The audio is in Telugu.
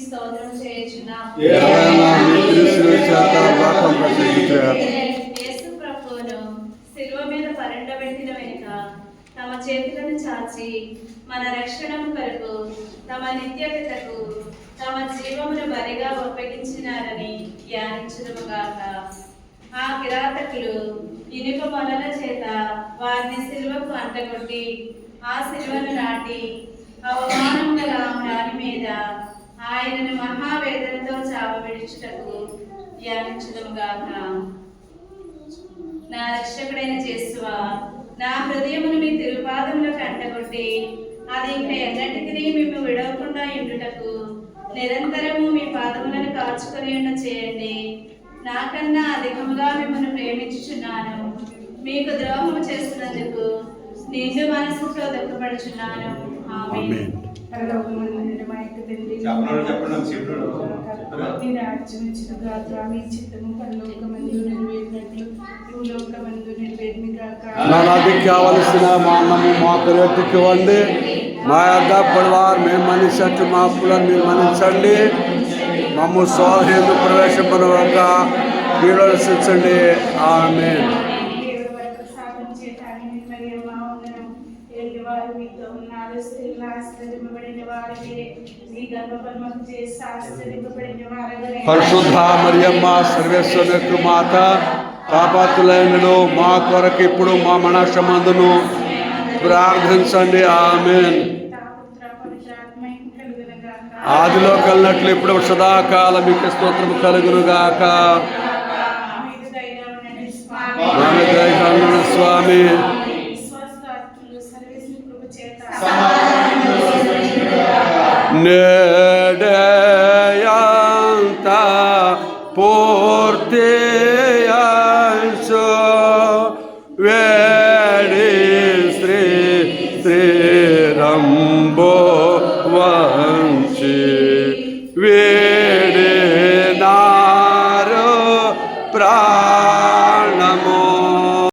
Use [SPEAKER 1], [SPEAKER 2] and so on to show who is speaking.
[SPEAKER 1] స్తోత్రం చేయుచున్నాము. యేసు ప్రభువును శిలువ మీద పరుండబెట్టిన వెనుక తమ చేతులను చాచి మన రక్షణము కొరకు తమ నిత్యతకు తమ జీవమును బలిగా ఒప్పగించినారని ధ్యానించుదుముగాక. ఆ కిరాతకులు ఇనుప మొలల చేత వారిని సిలువకు అంటగొట్టి ఆ సిలువను నాటి అవమానం గల రాని మీద ఆయనను మహావేదనతో చావబెడుచుటకు ధ్యానించుదుముగాక. నా రక్షకుడైన యేసువా, నా హృదయమును మీ తిరుపాదములకు అంటగొట్టి అది ఇంకా ఎన్నటికీ మేము విడవకుండా ఉండుటకు నిరంతరము మీ పాదములను కాచుకొని ఉన్న చేయండి. నాకన్నా అధికముగా మిమ్మల్ని ప్రేమించుచున్నాను. మీకు ద్రోహము చేస్తున్నందుకు నిండు మనసుతో దుఃఖపడుచున్నాను. ఆమేన్.
[SPEAKER 2] నాదికి కావలసిన మా అన్నము మా పిల్లలకి ఇవ్వండి. మా యొద్ద పడివారు మేము మనిషి మా అప్పులను మీరు మన్నించండి. మమ్ము స్వాహేందు ప్రవేశపడక కీడలు శిక్షండి. ఆమేన్. పరిశుద్ధ మరియమ్మ సర్వేశ్వరుని మాత, పాపాత్ములైనను మా కొరకు ఇప్పుడు మా మరణమందును ప్రార్థించండి. ఆమేన్. ఆదిలో కలిగినట్లు ఇప్పుడు సదాకాలం మీకు స్తోత్రము కలుగునుగాక. స్వామి నే